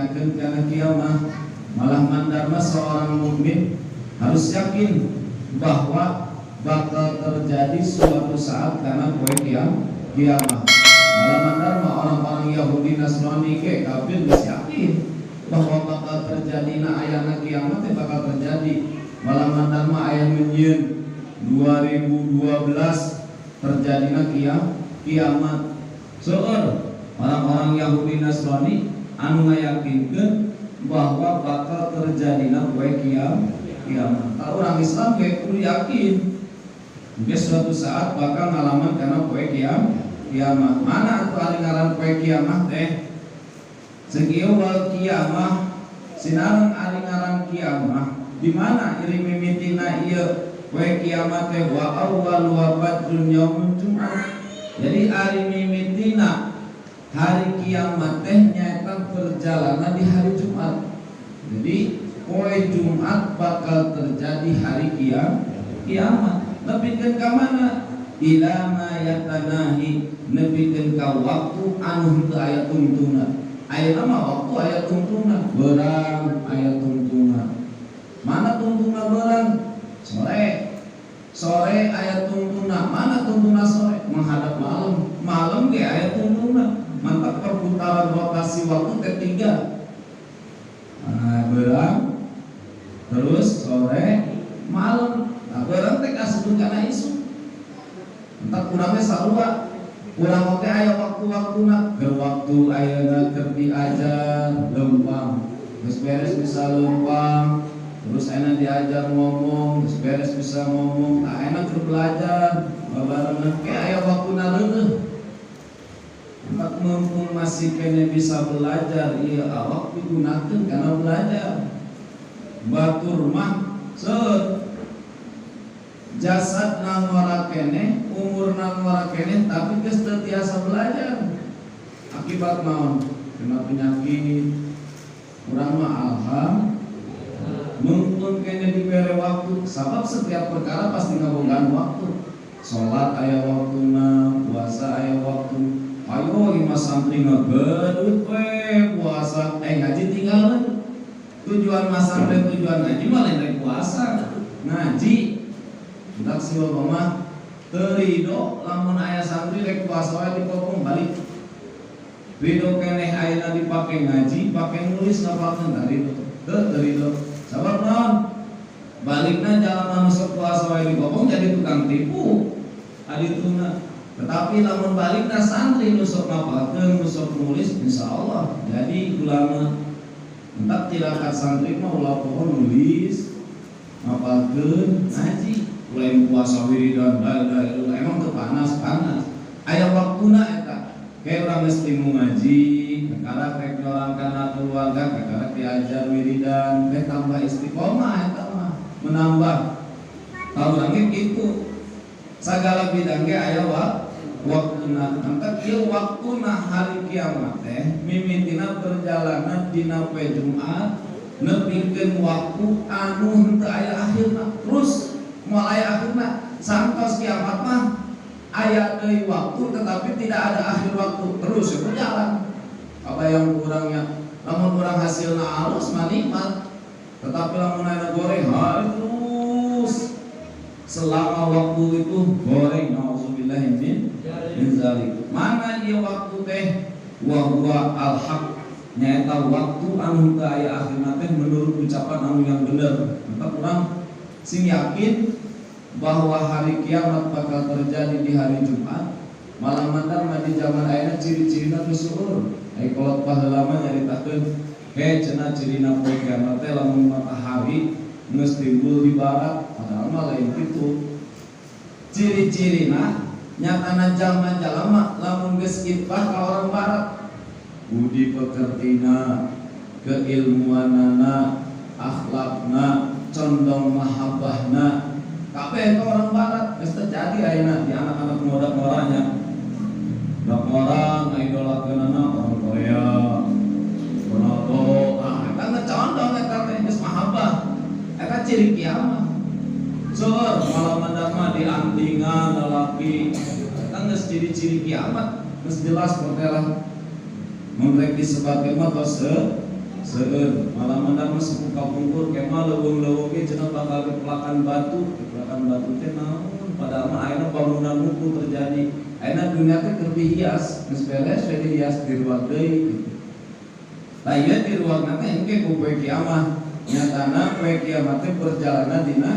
yakinakeun kana kiamat. Malah mandarna seorang mukmin harus yakin bahwa bakal terjadi suatu saat karena poe kiamat. Malah mandarna orang-orang Yahudi Nasrani ke kafir geus yakin bahwa bakal terjadi ayana kiamat bakal terjadi. Malah mandarna aya menyeun 2012 terjadinya kiamat. Seueur orang-orang Yahudi Nasrani anu ngayakinkeun bahwa bakal terjadinya poe kiamat. Kalau orang Islam kayak kudu yakin suatu saat bakal ngalaman karena poe kiamat. Mana atuh ari ngaran poe kiamat teh? Sakieu wal kiamah sinareng ari ngaran kiamah di mana iri mimitina ieu poe kiamat teh wa awwal wa badrun yaumul jum'ah. Jadi ari mimitina hari kiamat teh nyaeta perjalanan di hari Jumat. Jadi poe Jumat bakal terjadi hari kiamat. Nepikeun ka mana? Ila ma yatanahi, nepikeun ka waktu anu teu aya tuntuna. Ayeuna mah waktu aya tuntuna, beurang aya tuntuna. Mana tuntuna beurang? Sore aya tuntuna. Mana tuntuna sore? Menghadap malam. Malam ge aya tuntuna. Mantap perputaran rotasi waktu ketiga. Beurang terus sore malam. Beurang teh kasebut kana isu. Entak urang teh sarua. Urang oge aya waktu-waktuna. Keur waktu ayeuna keur diajar leumpang. Geus beres bisa leumpang. Terus ayeuna diajar ngomong, geus beres bisa ngomong. Ayeuna keur belajar. Babarengan ke aya waktuna leuneuh. Mumpung masih kene bisa belajar, iya awak digunakeun karena belajar. Batur mah jasad nangora kene, umur nangora kene, tapi geus teu tiasa belajar. Akibat naon? Kena penyakit. Urang mah alhamdulillah. Mumpung kene dibere waktu, sabab setiap perkara pasti ngabogaan waktu. Salat aya waktuna, puasa aya waktu. Ayo lima santri ngegedut puasa ngaji tinggalan. Tujuan mas santri tujuan ngaji malah rek puasa ngaji. Hendak si bapak mah terido lamun aya santri rek puasa wae dipotong balik. Ridho keneh ayeuna dipake ngaji, pake nulis ngapalkeun tadi teu terido. Sabab naon? Balikna jalan manusia puasa wae dipotong jadi tukang tipu. Adituna. Tetapi lamun balikna santri nu sok ngapalkeun, nu sok nulis insyaallah jadi ulama. Entak tirakat santri mah ulah pohon nulis, ngapalkeun, ngaji, lain puasa wiridan emang teu panas. Aya waktuna eta. Kayak urang geus timu ngaji, kakara rek ngorangkeun keluarga, kakara diajar wiridan, teh tambah istiqomah eta mah, menambah. Tahu urang kitu. Sagala bidang ge aya waktuna. Angkat ieu waktuna hari kiamat teh mimitina perjalanan dina poe Jumat nepikeun waktu anu henteu aya akhirna. Terus moal aya akhirna sangtos kiamat mah aya deui waktu tetapi tidak ada akhir waktu. Terus ya berjalan. Apa yang kurangnya? Lamun kurang hasilna alus mah nikmat. Tetapi lamun aya goreng terus selama waktu itu goreng. Nauzubillahi min zalik. Mana ieu waktu teh wa huwa al-haq, nyaeta waktu anu teu aya akhirna teh menurut ucapan anu yang bener. Maka urang sing yakin bahwa hari kiamat bakal terjadi di hari Jumat. Malam mantar di zaman ayeuna ciri-cirina geus seueur. Ai kolot baheula mah nyaritakeun cenah cirina poe kiamat teh lamun matahari geus timbul di barat, padahal mah lain kitu. Ciri-cirina nyatana jalma jalma lamun geus itbah ka orang barat. Budi pekertina, keilmuanana, akhlakna, condong mahabbahna, kabeh ka orang barat geus terjadi ayeuna di anak-anak muda moranya. Dak orang idolakeunana orang Korea, Ronaldo, eta ngecondong eta teh geus mahabbah. Eta ciri kiamat. Seueur malam mah di antingan lalaki, eta geus ciri-ciri kiamat, geus jelas portela. Mun rek disebutkeun mah tos seueur malam mendan masuk kapungkur kemal leuweung-leuweung ge cenah bakal dipelakan batu teh naon padahal mah ayeuna bangunan muku terjadi ayeuna dunia teh keur dihias geus beres we dihias di ruang deui gitu. Lah ieu di ruang teh engke ku poe kiamat nyatana poe kiamat teh perjalanan dina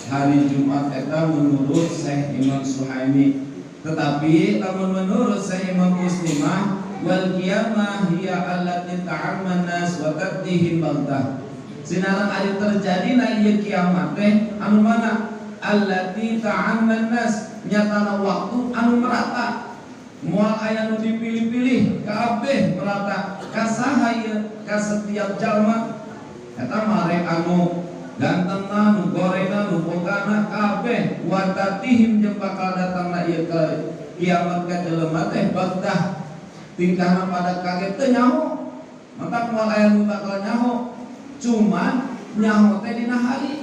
hari Jumat eta menurut Syekh Imam Suhaimi. Tetapi lamun menurut Syekh Imam Muslimah wal qiyamah hiya allati ta'amman nas wa tadihim baghtah. Sinareng ari terjadina ieu kiamat teh anu mana allati ta'amman nas nyatana waktu anu merata. Moal aya nu dipilih-pilih kabeh merata ka saha ieu ka setiap jalma eta mare anu gantengna nu gorengna nu bogana kabeh wa tatihim jeung bakal datangna ieu ke kiamat ka jelema teh baghtah tingkahna pada kaget teh nyaho maka moal aya nu bakal nyaho cuman nyaho teh dina hari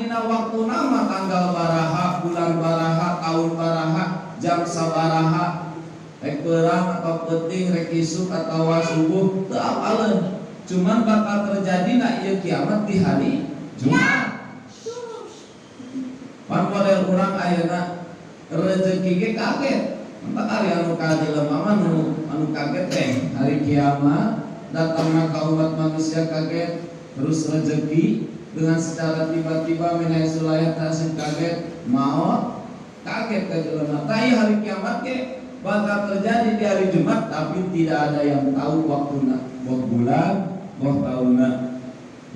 dina waktuna mah tanggal baraha bulan baraha tahun baraha jam sabaraha rek peurang atau penting rek isuk atawa subuh teu apaleun cuman bakal terjadi na ieu kiamat di hari Jumat. Pan model urang ayeuna rezeki ge kaget. Entah ari anu ka jelema mah anu kaget teh hari kiamat datangna ka umat manusia kaget terus rezeki dengan secara tiba-tiba menaik sulayah tasik kaget maut kaget ka jelema. Tah hari kiamat ge bakal terjadi di hari Jumat tapi tidak ada yang tahu waktuna, wah bulan, wah tahunna,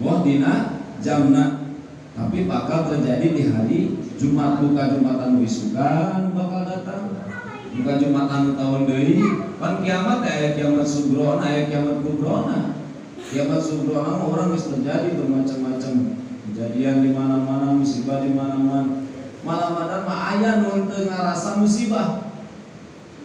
wah dina, jamna. Tapi bakal terjadi di hari Jumat. Bukan Jumatan wisudan bakal datang, bukan Jumatan tahun deui. Pan kiamat aya kiamat sugrona, aya kiamat kubrona. Kiamat sugrona orang geus terjadi bermacam-macam kejadian di mana-mana, musibah di mana-mana. Malam-malam mah aya nu teu ngarasa musibah.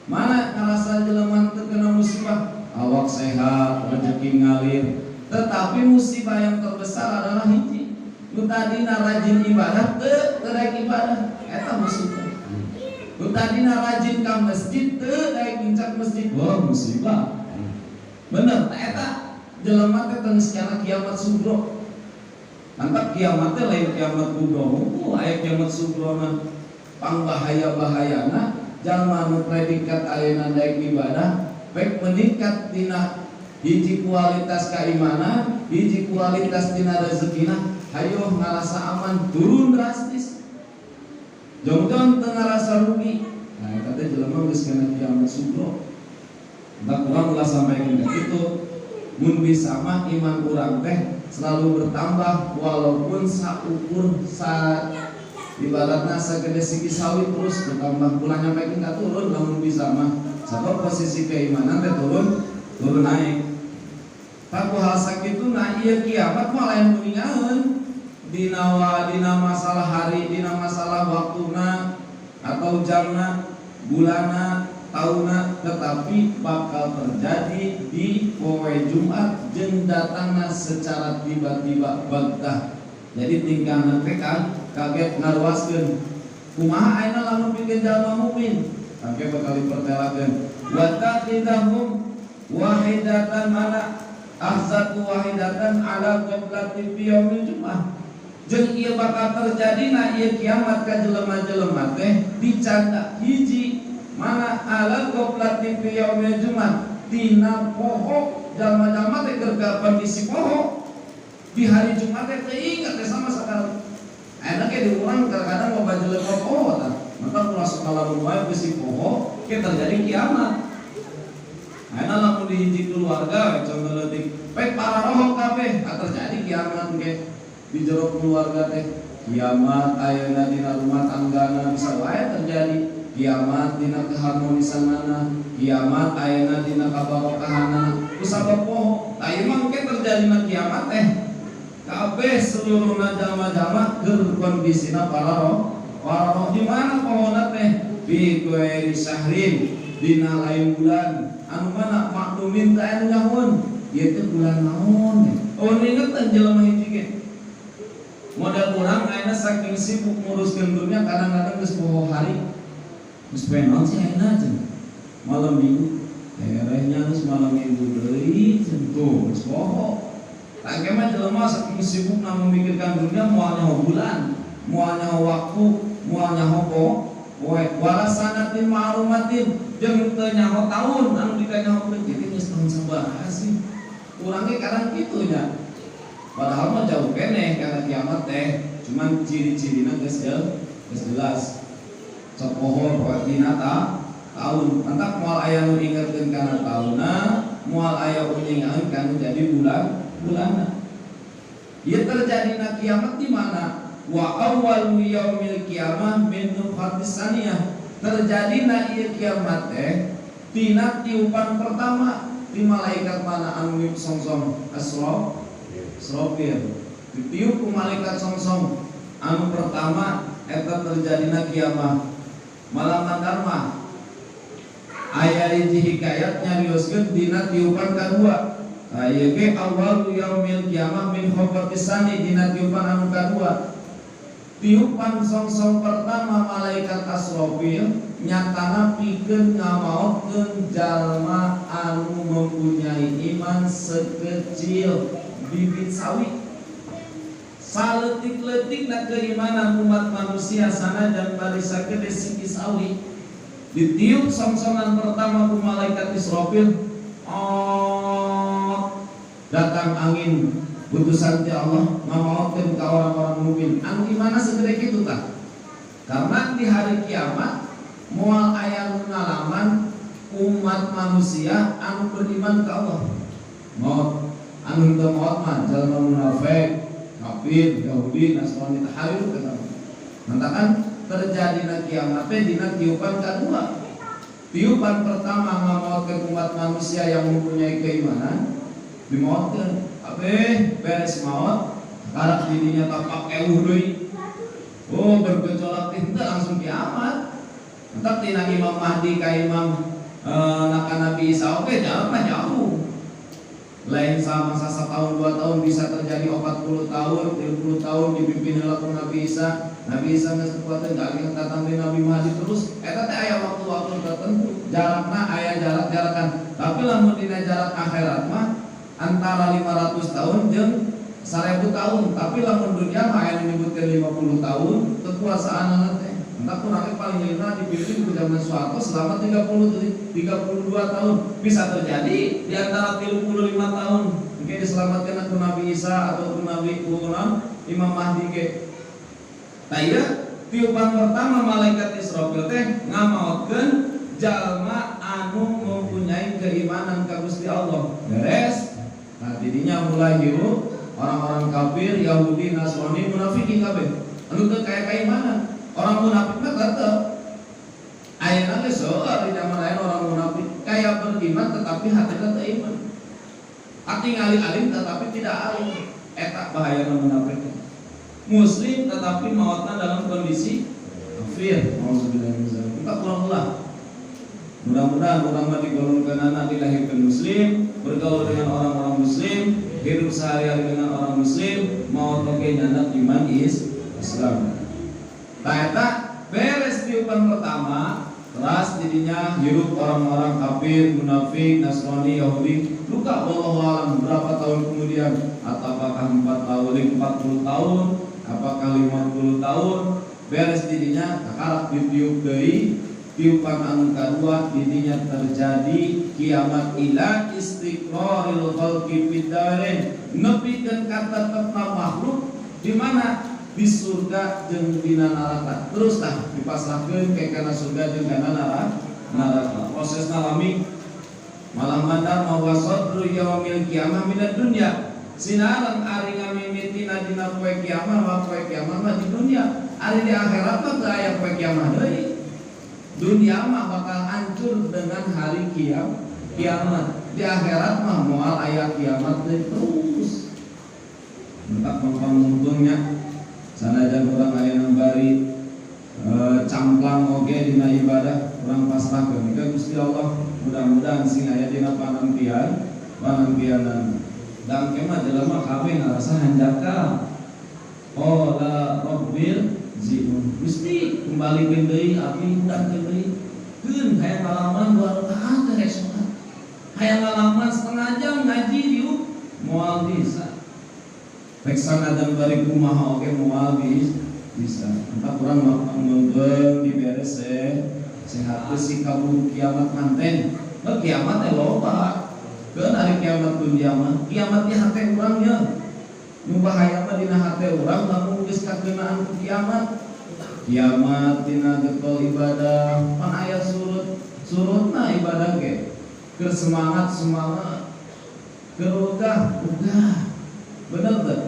Mana ngarasa jelema terkena musibah? Awak sehat, rezeki ngalir. Tetapi musibah yang terbesar adalah hiji. Nu tadina rajin ibadah teu rek ibadah, eta musibah. Nu tadina rajin ka masjid teu rek ngincak masjid, wah musibah. Bener, eta jelema teh teu secara kiamat sugro. Mantap kiamat teh lain kiamat kubro. Aya kiamat sugro mah pangbahaya-bahayana jalma nu predikat ayeuna daek ibadah baik meningkat tina hiji kualitas keimanan, hiji kualitas tina rezekina, hayo ngarasa aman turun drastis. Jong-jong teu ngarasa rugi. Nah, eta teh jelema geus kana kiamat sugro. Entah urang ulah sampaikeun kitu. Mun bisa mah iman urang teh selalu bertambah walaupun saukur ibaratna sagede sigi sawit terus bertambah pula nyampe ka turun lamun bisa mah sabab posisi keimanan teh turun naik. Taku hal sakitu na ieu kiamat mah lain kuningaeun dina masalah hari, dina masalah waktuna atau jamna, bulanna, tahunna, tetapi bakal terjadi di poe Jumat jeung datangna secara tiba-tiba baghtah. Jadi tingkahna teh kaget ngaruaskeun kumaha ayeuna lamun pikeun jalma mukmin engke bakal dipertelakeun wa taqidahum wahidatan mana ahzatu wahidatan ala qiblati fi yaumil jumat jeung ieu bakal terjadi na ieu kiamat ka jelema-jelema teh dicanda hiji mana ala qiblati fi yaumil jumat tina poho jalma-jalma teh keur kondisi poho di hari Jumat teh ingat teh sama sakali. Ayeuna ge diurang kadang-kadang loba jelema poho tah. Maka ulah sakala wae bisi poho ke terjadi kiamat. Ayeuna lamun di hiji keluarga contoh leutik pek pararohok kabeh terjadi kiamat ge di jero keluarga teh. Kiamat ayeuna dina rumah tanggana bisa wae terjadi. Kiamat dina keharmonisanana, kiamat ayeuna dina kabarokahana. Kusabab poho, tah ieu mah ke terjadina kiamat teh. Kabeh seluruh jalma-jalma keur kondisina pararoh di mana pohona teh bi ghairi syahrin dina lain bulan anu mana maklumin teh anu nyahoon ieu teh bulan naon oh inget jelema hiji ge modal urang ayeuna saking sibuk nguruskeun dunya kadang-kadang geus poho hari geus poe naon sih ayeuna cenah malam minggu Akhirnya malam minggu deui tentu geus poho. Tak kemah jelema saking sibuk memikirkan dunia moal nyaho bulan, moal nyaho waktu, moal nyaho poe warasanatin ma'lumatin jeung teu nyaho taun anu dikanyahokeun jadi geus taun sabaraha sih. Urang ge kadang kitu nya. Padahal mah jauh keneh kana kiamat teh, cuman ciri-cirina geus jelas. Sok poho poe dina taun, mantap moal aya nu ingetkeun kana taunna, moal aya uningan kana jadi bulan. Ieu terjadina kiamat di mana? Wa awwalu yaumil qiyamah min nufhatis saniyah. Terjadina ieu kiamat teh tina tiupan pertama di malaikat mana anu songsong Asrofil. Ditiup ku malaikat songsong anu pertama eta terjadina kiamat. Malaman dharma aya hiji hikayat nyarioskeun dina tiupan kadua. Aya ge awwalu yaumil qiyamah min khafatis sani dina tiupan anu kadua. Tiupan songsong pertama malaikat Asrofil nyatana pikeun ngamaokeun jalma anu mempunyai iman sekecil bibit sawi. Saletik-letikna keimanan umat manusia sanajan bari sagede siki sawi. Ditiup songsongan pertama ku malaikat Israfil, datang angin putusan ti Allah ngamaokeun ka orang-orang mukmin anu imana segede kitu tah. Karena di hari kiamat moal aya nu ngalaman umat manusia anu beriman ka Allah. Maut anu teu maut mah jalma munafik, kafir, Yahudi, Nasrani tahayu kana. Mantakan terjadina kiamat teh dina tiupan kadua. Tiupan pertama ngamaokeun umat manusia yang mempunyai keimanan dimautkeun. Kabeh beres maut, karak didinya tapak ewuh deui. Oh, bergejolak teh langsung kiamat. Entar tina Imam Mahdi ka Imam Nabi Isa oke jauh. Lain sama setahun 2 tahun bisa terjadi 40 tahun, 30 tahun dipimpin oleh Nabi Isa. Nabi Isa geus kuateun gak datang di Nabi Mahdi terus. Eta teh aya waktu-waktu tertentu. Jarakna aya jarak-jarakan. Tapi lamun dina jarak akhirat mah antara 500 tahun jeung 1000 tahun. Tapi lamun dunia mah aya menyebutkeun 50 tahun kekuasaanna teh. Entah kurangnya paling lina dipimpin ke zaman Soeharto selama 32 tahun. Bisa terjadi di antara 35 tahun mungkin diselamatkan aku Nabi Isa atau Nabi Imam Mahdi ke. Taya tiupan pertama malaikat Israfil teh ngamaotkeun jalma anu mempunyai keimanan ka Gusti Allah. Beres. Nah, didinya mulai hirup orang-orang kafir, Yahudi, Nasrani, munafikin kabeh. Anu teu kaya keimanan. Orang munafik mah tetep ayeuna geus seueur di zaman ayeuna orang munafik kaya beriman tetapi hatina teu iman. Ati ngali-alim tetapi tidak alim. Eta bahayana munafik. Muslim tetapi mautna dalam kondisi kafir. Auzubillahi min dzalik. Entah ulah. Mudah-mudahan urang mah digolongkeunana dilahirkeun muslim, bergaul dengan orang-orang muslim, hidup sehari-hari dengan orang muslim, maut oge nyana iman Islam. Eta beres tiupan pertama, teras jadinya hidup orang-orang kafir, munafik, Nasrani, Yahudi. Luka wallahu alam berapa tahun kemudian? Apakah 4 tahun, 40 tahun, apakah 50 tahun? Beres jadinya karak ditiup deui. Tiupan anu kadua jadinya terjadi kiamat ila istiqraril khalqi fid darin. Nepikeun kata tetepna makhluk di mana? Di surga jeung dina neraka. Terus tah dipasrahkeun ke kana surga jeung kana neraka. Proses nalami malam mandar mawasatru yaumil qiyamah minad dunya. Sinaran ari ngamimitina dina poe kiamat wa poe kiamat mah di dunia. Ari di akhirat mah teu aya poe kiamat deui. Dunia mah bakal hancur dengan hari kiamat. Di akhirat mah moal aya kiamat terus. Entak mangpang-muntungnya sanajan urang aya nambari camplang oge dina ibadah urang pasrahkeun ka Gusti Allah. Mudah-mudahan sing aya dina panampianan dan kemah jelema kabeh ngarasa hanjaka. Qala rabbil zi'un. Gusti kembali deui abdi budak deui. Keun hayang ngalaman 2 rakaat teh sholat. hayang ngalaman setengah jam ngaji yuk moal bisa. Peksana dan bari kumaha oge moal bisa. Entah kurang menggeng diberes sehat si kabur kiamat manten. Kiamat loba. Keun ari kiamat dunia mah, kiamat di hate urangnya. Nu bahaya mah dina hate urang lamun geus kakeunaan ku kiamat. Kiamat dina getol ibadah, pan aya surutna ibadah ge. Keur semangat, keur udah. Bener teh?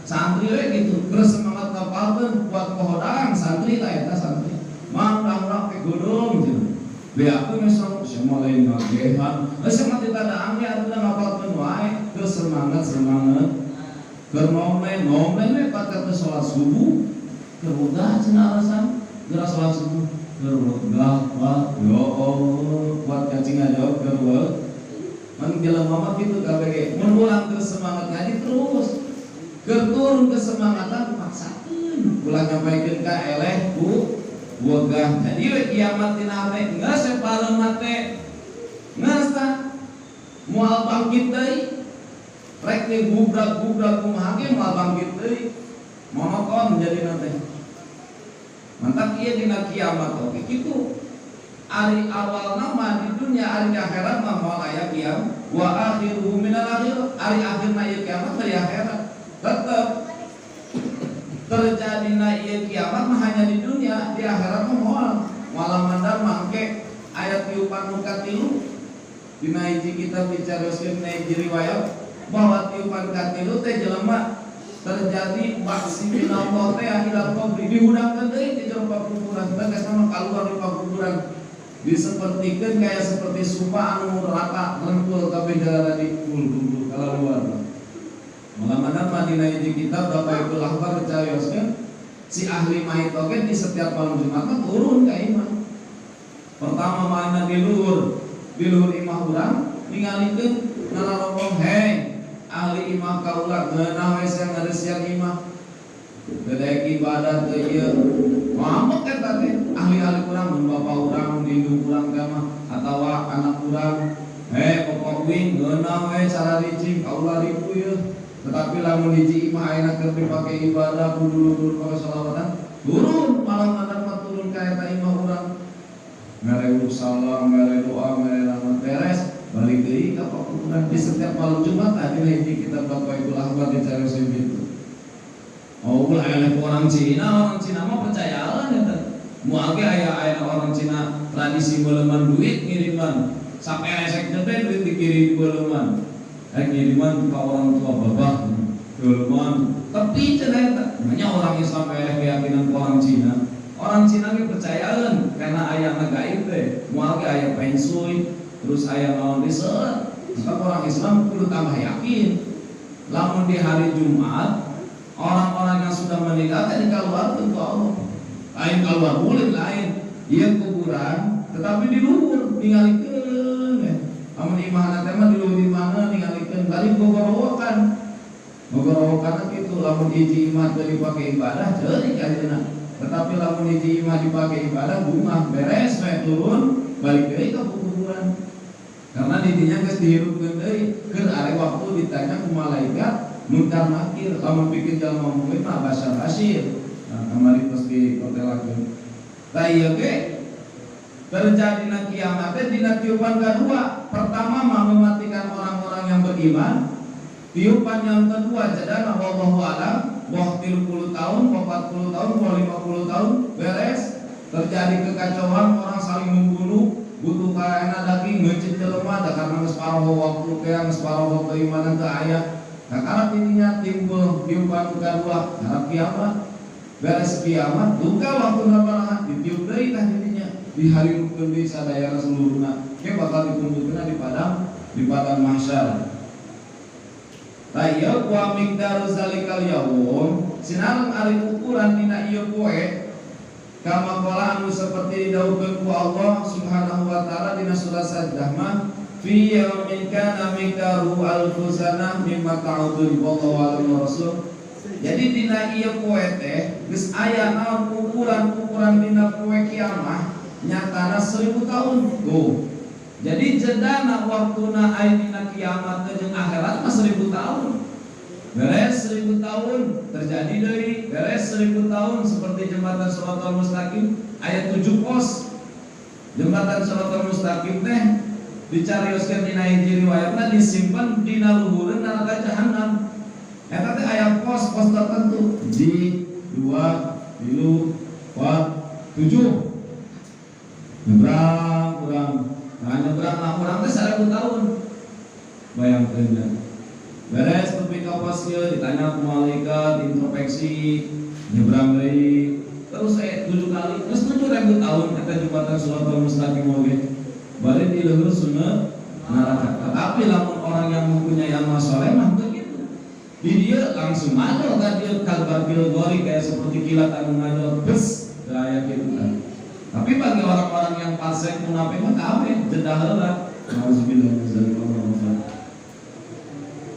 Santri we gitu, keur semangat ngapalkeun kuat pohodang santri ta eta santri. Mangkang ke gunung gitu. Be aku mesong semalain ngagehan. Sama ditadaang ge atuh ngapalkeun wae, keur semangat. Keur momen we pakai salat subuh. Keur udah cenah alasan, geura salat subuh. Keur udah ya Allah, kuat cacing aja keur man jelema mah kitu kabeh. Mun ulang keur semangat ngaji terus. Keur turun kesemangatan paksakeun. Ulah nyampaikeun ka eleh ku wegah. Jadi we kiamat dina hate geus sepaleum mate. Geus tah moal bangkit deui. Rek ni gubrak kumaha ge moal bangkit deui. Monoton jadi nanti. Mantap ieu dina kiamat oge kitu. Ari awal nama di dunia, ari di akhirat mah moal aya kiamat. Wa akhiruhu minal akhir. Ari akhirna ieu kiamat dari akhirat. Tetap terjadinya ieu kiamat mah hanya di dunia, di akhirat mah moal. Malah mandar mangke ayat tiupan muka tilu dina hiji kitab dicaroskeun dina hiji riwayat bahwa tiupan katilu teh jelema terjadi baksi minallah teh ila qabri dihudangkeun deui di jero pakuburan tegas mah kaluar di pakuburan disepertikeun kaya seperti sumpah anu rata rengkul kabeh darah di kumpul kaluar. Malam-malam Madinah hiji kitab Bapak Ibu Lahbar dicarioskeun si ahli mait oge di setiap malam Jumat turun ka imah. Pertama mana di luhur imah urang ningalikeun ngararongkong hei ahli imah kaula ngeunah we sia ngareusian imah. Dedek ibadah teh ieu. Mabok eta teh ahli-ahli urang mun bapa urang mun indung urang teh mah atawa anak urang hei pokok wing ngeunah we cara ricing kaula ribu ieu. Tetapi lamun hiji imah ayeuna keur dipake ibadah kudu pake shalawatan turun malam adan mah turun ka eta imah urang mere salam mere doa mere rahmat beres balik deui ka pakuburan di setiap malam Jumat aya hiji kitab Bapak Ibu Lahbar dicari segitu. Oh ulah eleh orang Cina mah percayaan eta. Moal ge aya orang Cina tradisi meuleman duit ngiriman saperesek teh duit dikirim meuleman. Ngiriman ke orang tua babah duluan tapi cenah namanya orang Islam eleh keyakinan ke orang Cina ge percayaan karena aya gaib teh moal ge aya feng shui terus aya naon riset maka orang Islam kudu tambah yakin lamun di hari Jumat orang-orang yang sudah meninggal teh dikeluarkeun ku Allah lain keluar bulit lain ieu kuburan tetapi di luhur ningalikeun lamun imahna teh mah di luhur di mana ningalikeun balik gogorowokan kitu lamun hiji imah teu dipake ibadah ceurik ayeuna tetapi lamun hiji imah dipake ibadah bunga beres we turun balik deui ka kuburan karena didinya geus dihirupkeun deui keur are waktu ditanya ku malaikat munkar nakir lamun bikin jalma mukmin mah basyar asyir kamari tos dikotelakeun tah ieu ge terjadina kiamat dina tiupan kedua. Pertama mematikan orang-orang yang beriman. Tiupan yang kedua jadana wallahu alam 30 tahun, 40 tahun, 50 tahun beres terjadi kekacauan orang saling membunuh butuh kaena daging ngecit jelema da karena geus paroho waktu teh geus paroho keimanan teu aya. Nah karena tidinya timbul tiupan kedua harap kiamat. Beres kiamat duka waktu nabaraha ditiup deui tah didinya dihareukeun deui sadaya seluruhna ge bakal dikumpulkeun di padang mahsyar. Tayya wa miqdaru zalikal yaum sinareng ari ukuran dina ieu poe kama qala anu seperti didhawukeun ku Allah Subhanahu wa taala dina surah Sajdah mah fi yaumin kana miqdaru alfu sanah mimma ta'udun wallahu a'lam rasul. Jadi dina ieu poe teh geus aya naon ukuran dina poe kiamat nyatana 1000 tahun. Tuh Jadi jedana waktuna ayeuna kiamat jeung akhirat mah 1000 tahun. Beres 1000 tahun terjadi deui, beres 1000 tahun seperti jembatan Shiratal Mustaqim aya 7 pos. Jembatan Shiratal Mustaqim teh dicarioskeun dina hiji riwayatna disimpen dina luhureun neraka jahanam. Eta teh aya pos-pos tertentu di 2, 3, 4, 7. Nyebrang urang. Nah, nyebrang urang teh 1000 tahun. Bayangkeun. Beres tepi ka pos ieu ditanya ku malaikat introspeksi, nyebrang deui. Terus 7 kali, terus 7000 tahun eta jembatan Shiratal Mustaqim oge. Bari di leuhur sunna neraka. Tapi lamun orang yang mempunyai amal saleh mah begitu. Di dia langsung maju ka dieu kalbar gori kayak seperti kilat anu ngajol bes gaya kitu kan. Tapi bagi orang-orang yang fasik munafik mah kabeh jedah heula. Nauzubillah min dzalik.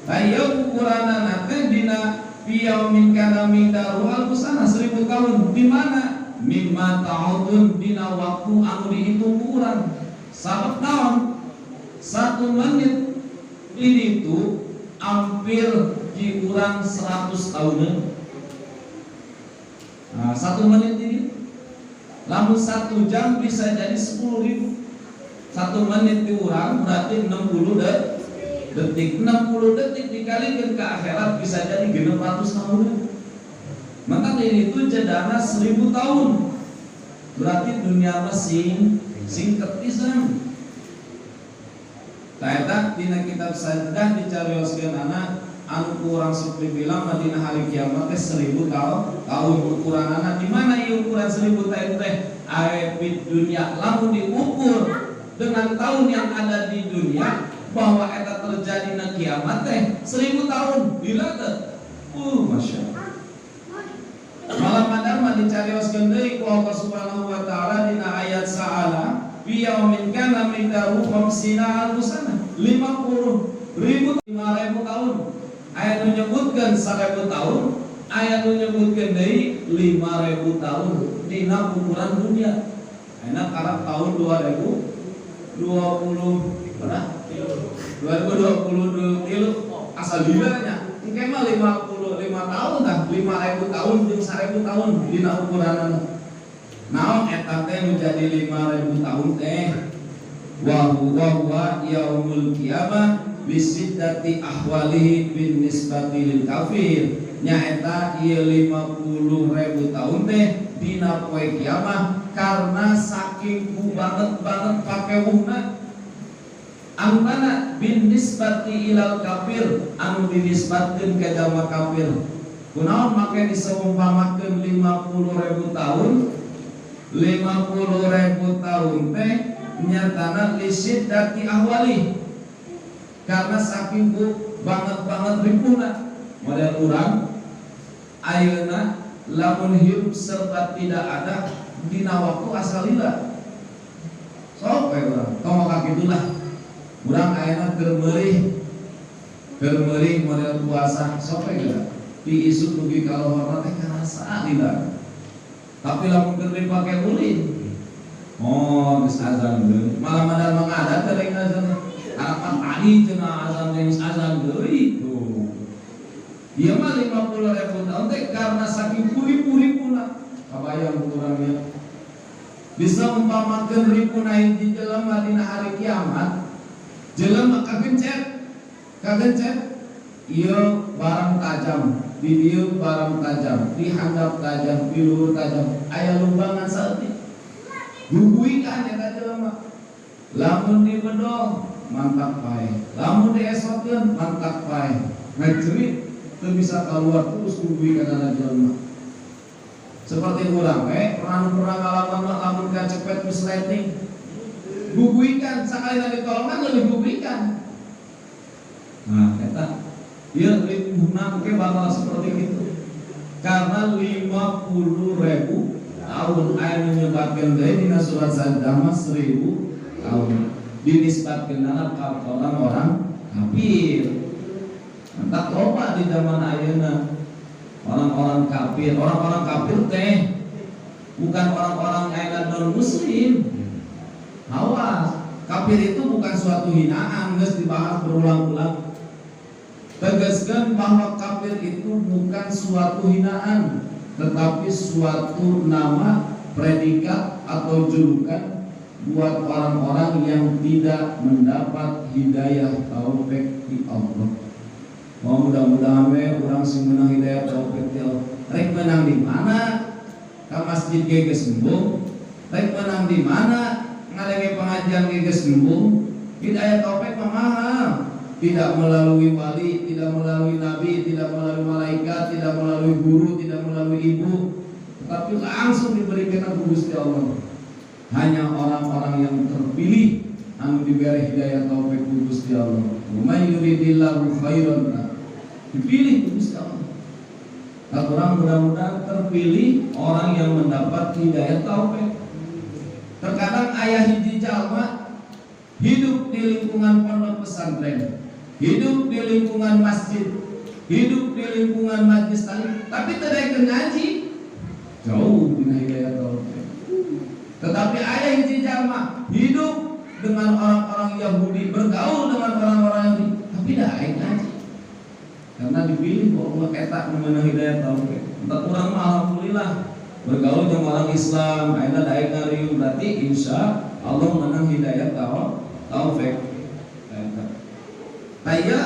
Ayo ukuranana teh dina yaumin kana miqdaru alfusana 1000 tahun. Di mana? Mimma ta'udun dina waktu anu dihitung kurang. Sabab tahun 1 menit ini tuh hampir dikurang 100 tahunan. Nah, 1 menit ini lamun 1 jam bisa jadi 10.000. 1 menit diurang berarti 60 detik. 60 detik dikalikan ke akhirat bisa jadi 600 tahun. Maka ini itu jedana 1000 tahun. Berarti dunia mesin singkat pisan. Taeta dina kitab Sajdah dicarioskeun anak anu kurang seperti bilang dina hari kiamat teh 1000 tahun ukuranana. Di mana ieu ukuran 1000 tahun teh? Aya dunia lamun diukur dengan tahun yang ada di dunia bahwa eta terjadi na kiamat teh 1000 tahun. Bila teh? Masya Allah. Malam madar mah dicarioskeun deui ku Allah Subhanahu wa taala dina ayat sa'ala fi yaumin kana miqdaru 50 alfusana 50.000 tahun. Aya nu nyebutkeun 1000 tahun, aya nu nyebutkeun deui 5000 tahun dina ukuran dunia. Ayeuna karep tahun 2020 berapa? 2023 asal dilanya engke mah 55 tahun dah 5000 tahun jeung 1000 tahun dina ukuranana. Naon eta teh menjadi 5000 tahun teh wa huwa yaumul qiyamah bisiddati ahwalihi bin nisbati lil kafir. Nyaeta ieu 50.000 tahun teh dina poe kiamah karena saking ku banget pakewuhna anu mana bin nisbati ilal kafir anu dinisbatkeun ka jalma kafir. Kunaon make diseumpamakeun 50.000 tahun? 50.000 tahun teh nyatana lisiddati ahwali karena saking ku banget ripuhna. Model urang ayeuna lamun hirup serta tidak ada dina waktu asalila. Sok we urang tong kakitulah. Urang ayeuna keur meurih model puasa sok we geura. Di isuk dugi ka lohorna teh karasa lila. Tapi lamun keur dipake ulin. Geus azan deui. Malah madal mangadat teh azan. Harapan tadi cenah azan geus azan deui tuh. Ieu mah 50.000 tahun teh karena saking puri-puripuna. Kabayang urangnya. Bisa umpamakeun ripuna hiji jelema dina hari kiamat. Jelema kagencet ieu barang tajam, di dieu barang tajam, di handap tajam, di luhur tajam, aya lumbangan saeutik. Guguikan eta jelema. Lamun dibedog mantap pae, lamun diesotkeun mantap pae. Ngecerit teu bisa keluar terus guguikan jelema. Seperti urang we pernah ngalaman lamun kacepet misleting. Guguikan sakali ditolongan lebih guguikan. Nah, eta ieu ribuhna ke bakal seperti itu. Karena 50.000 tahun aya menyebabkeun deui dina surat Sajdah 1000 tahun dinisbatkeun ka orang kafir. Entah loba di zaman ayeuna orang-orang kafir teh bukan orang-orang ayeuna non muslim. Awas, kafir itu bukan suatu hinaan, geus dibahas berulang-ulang. Tegaskan bahwa kafir itu bukan suatu hinaan, tetapi suatu nama, predikat atau julukan buat orang-orang yang tidak mendapat hidayah taufik di Allah. Mudah-mudahan orang sing menang hidayah taufik di Allah. Rek menang di mana? Ka masjid ge geus embung. Rek menang di mana? Ngadenge pengajian ge geus embung. Hidayah taufik mah mahal. Tidak melalui wali, tidak melalui nabi, tidak melalui malaikat, tidak melalui guru, tidak melalui ibu, tetapi langsung diberikan ke Gusti Allah. Hanya orang-orang yang terpilih anu diberi hidayah taufik ku Gusti Allah. May yuridillahu khairan, dipilih ku Gusti Allah. Orang mudah-mudahan terpilih orang yang mendapat hidayah taufik. Terkadang ayah hiji jalma hidup di lingkungan pondok pesantren, hidup di lingkungan masjid, hidup di lingkungan majlis taklim, tapi tidak ngaji, jauh dengan hidayah taufik. Tetapi ayah hiji jalma hidup dengan orang-orang Yahudi, bergaul dengan orang-orang Yahudi, tapi tidak ngaji. Karena dipilih Allah ketak memenuhi hidayah taufik. Untuk orang mah alhamdulillah bergaul dengan orang Islam, ayeuna daek ngariung, berarti insya Allah menang hidayah taufik. Taya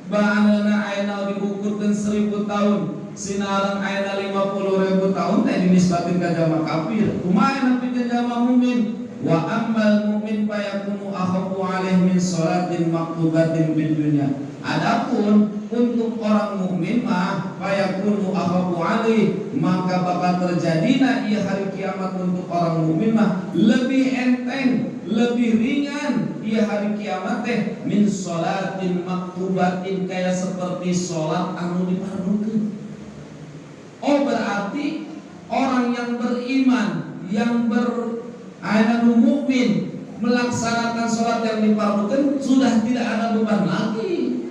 bahanana ayeuna diukurkeun 1000 tahun, sinaran ayeuna 50.000 tahun teh dinisbatin ka jama kafir. Kumaha napikeun jama mukmin? Wa ammal mu'min fayakunu akhafu alaihi min sholatin maktubatin fid dunya. Adapun untuk orang mukmin mah fayakunu akhafu alaihi, maka bakal terjadinya ia hari kiamat untuk orang mukmin mah lebih enteng, lebih ringan ia hari kiamat teh min sholatin maktubatin, kayak seperti sholat anu dipardukeun. Oh, berarti orang yang beriman, yang anu mukmin melaksanakan sholat yang dipardukan sudah tidak ada beban lagi.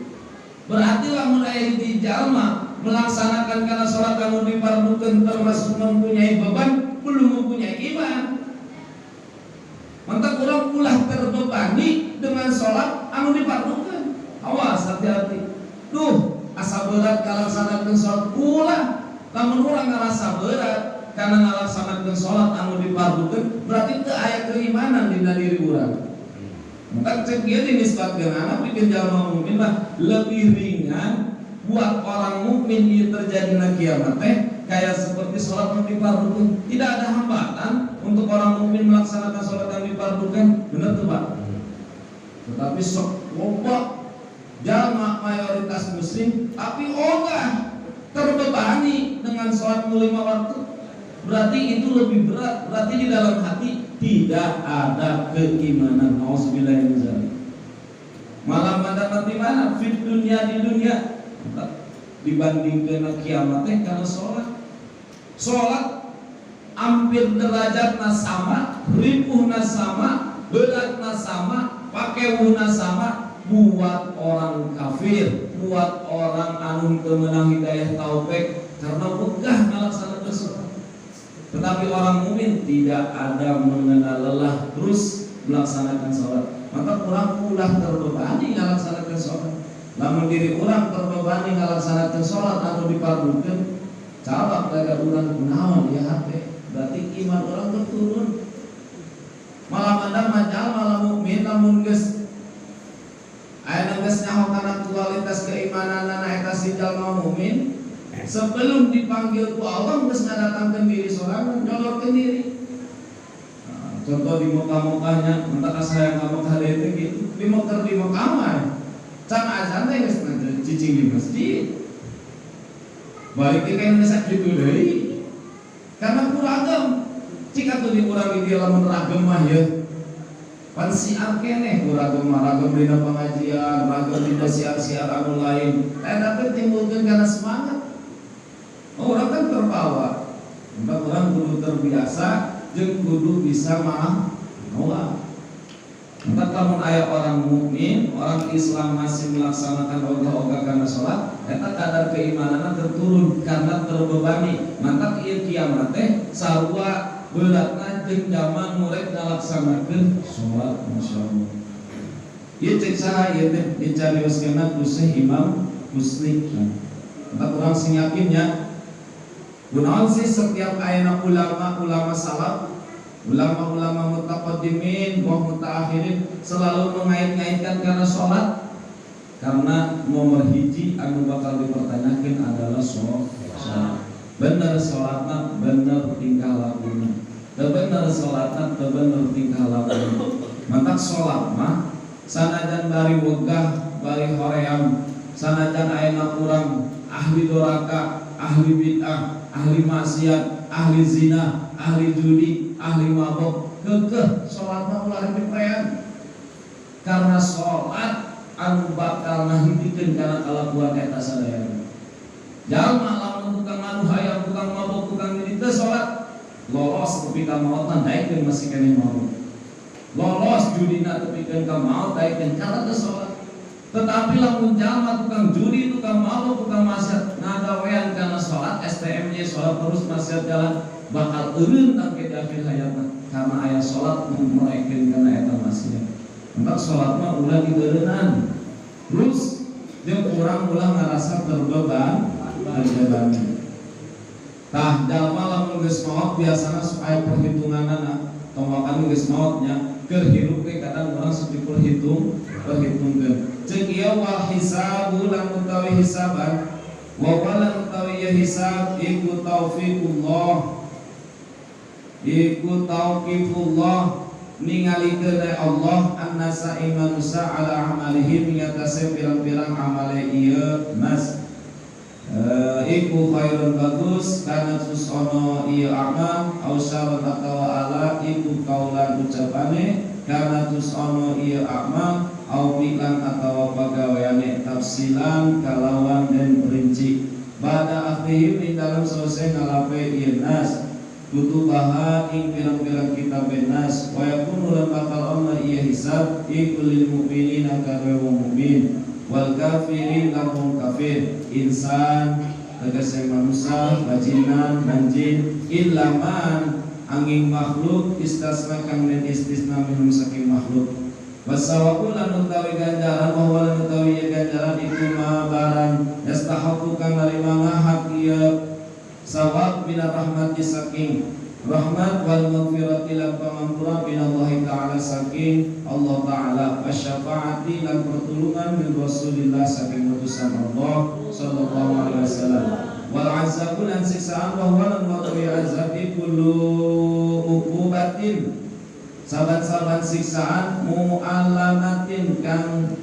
Berarti lamun aya hiji jalma melaksanakan karena sholat anu dipardukan termasuk mempunyai beban, belum mempunyai iman. Mantap orang ulah terbebani dengan sholat anu dipardukan. Awas, hati-hati. Duh, asa berat kalaksanakeun sholat ulah. Lamun urang ngarasa berat karena ngalaksanakeun sholat anu dipardukeun, berarti teu aya keimanan dina diri urang. Maka cek ieu dinisbatkeun anak bikin jalma mukmin mah lebih ringan buat orang mukmin ieu terjadina kiamat teh kayak seperti sholat anu dipardukeun. Tidak ada hambatan untuk orang mukmin melaksanakan sholat yang dipardukeun, bener tuh Pak. Tetapi sok loba jalma mayoritas muslim tapi ogah terbebani dengan sholat 5 waktu, berarti itu lebih berat. Berarti di dalam hati tidak ada keimanan. Auzubillahi min dzalik. Malah mendapat di mana? Fit dunia, di dunia. Dibandingkan kiamat teh karena sholat. Sholat hampir derajatna sama, ribuhna sama, beratna sama, pakaiuna sama. Buat orang kafir, buat orang anu teu meunang hidayah taufik karena wegah ngalaksanakeun sholat. Tetapi orang mukmin tidak ada mengenal lelah, terus melaksanakan sholat. Maka orang ulah terbebani ngalaksanakeun sholat. Lamun diri orang terbebani ngalaksanakeun sholat anu dipardukeun, cabak daga urang kunaon ieu hate, berarti iman orang turun. Malah mandang jalma lamun mukmin lamun geus aya geus nyaho kana kualitas keimananna eta si jalma mukmin, sebelum dipanggil ku Allah geus ngadatangkeun diri sorangan, nyolorkeun diri. Contoh di Mekah-Mekahnya, entah saya ka Mekah teh gitu, di Mekah mah can azan teh geus cicing di masjid. Balik ke Indonesia kitu deui. Karena kurang cika tuh di urang di lamun ragem mah ya. Pan siar keneh ragem dina pengajian, ragem dina siar-siar anu lain. Eta teh timbulkeun kana semangat. Orang kan terbawa. Maka orang kudu terbiasa jeung kudu bisa menolak. Maka lamun aya orang mukmin, orang Islam masih melaksanakan ogah-ogah kana salat, eta kadar keimananna terturun karena terbebani. Mantap ieu kiamat teh sarua beratna jeung jama murek ngalaksanakeun salat masyaallah. Ieu cek saha ieu teh dicarioskeunna ku Imam Muslim. Entah urang sing yakinnya kunaon sih setiap ayana ulama salaf, ulama mutaqaddimin wa mutaakhirin selalu mengait-ngaitkan karena sholat, karena nomor hiji anu bakal dipertanyakan adalah sholat. Bener sholatna, bener tingkah lakunya. Bener sholatna, bener tingkah lakunya. Mantak sholat mah sanajan bari wegah, bari hoream, sanajan ayana urang ahli doraka, ahli bid'ah, ahli maksiat, ahli zina, ahli judi, ahli mabok, kekeh sholatna ulah diprean. Karena sholat anu bakal ngahentikeun kana kalakuan eta sadaya. Jalma lamun tukang anu hayang, tukang mabok, tukang judi teu sholat, lolos tepi ka maut daekeun masih keneh maut. Lolos judina tepikeun ka maut daekeun cara teu sholat. Tetapi lamun jalma tukang judi, tukang mabok, tukang maksiat ngagawean kana sholat, STM-nya sholat terus maksiat jalan, bakal eureun tangke di akhir hayatna karena aya sholat mumuraikeun kana eta maksiat. Entak sholat mah ulah dibeureunan. Terus jeung urang ulah ngarasa terbeban. Tah jalma lamun geus maot biasana supaya perhitunganana tongwakan geus maotnya keur hirup ge kadang urang sok perhitungkeun. Ceuk ieu wal hisabu lan utawi hisaban wa lan utawi ieu hisab iku taufiqullah, iku tauqifullah ningalikeun Allah annasa imanusa ala amalihim ngatase pirang-pirang amale ieu nas. Iku khairun bagus karena sus ono ieu amal au syarun atawa ala iku kaulan ucapane karena tus ono ieu amal au miklan atawa pagaweane tafsilan kalawan dan perinci pada akhir di dalam selesai ngalape ieu nas kutubaha ing pirang-pirang kitab nas wa yakunu lan bakal ono ieu hisab iku lil mukminina kadhe wong mukmin wal kafirin lamun kafir insan tegese manusia bajinan dan jin illa man angin makhluk istasna kang den istisna minum saking makhluk wasawaku lan utawi ganjaran wa lan utawi ganjaran iku ma barang yastahaqqu kang narima hak ieu sawab minar rahmati saking rahmat wal maghfirati lan pangampura minallahi ta'ala saking Allah ta'ala wasyafaati lan pertulungan min Rasulillah saking utusan Allah sallallahu alaihi wasallam wal azabu lan siksaan wa lan utawi azab kullu uqubatin saban-saban siksaan mu'allamatin kang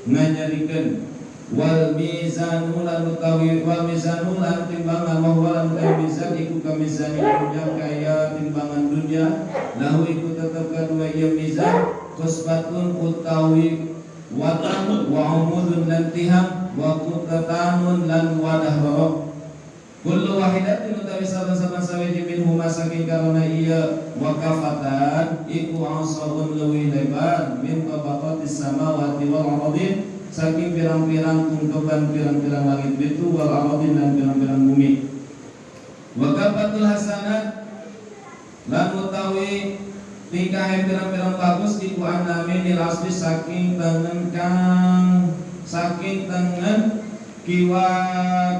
nganyarikeun wal mizanu lan utawi wal mizanu lan timbangan wa lan mizan iku ka mizan dunya kaya timbangan dunya lahu iku tetep kadua ieu mizan qusbatun utawi watan wa umudun lan tiham wa qutatanun lan wadah rorok kullu wahidatin utawi saban-saban sawiji minhum saking karona ieu waqafatan iku asabun leuwih lebar min tabaqatis samawati wal ardin saking pirang-pirang tungkeban pirang-pirang langit itu wal aradin dan pirang-pirang bumi wa kafatul hasanat lan utawi tingkah pirang-pirang bagus iku anami nilasbi saking tengen kiwa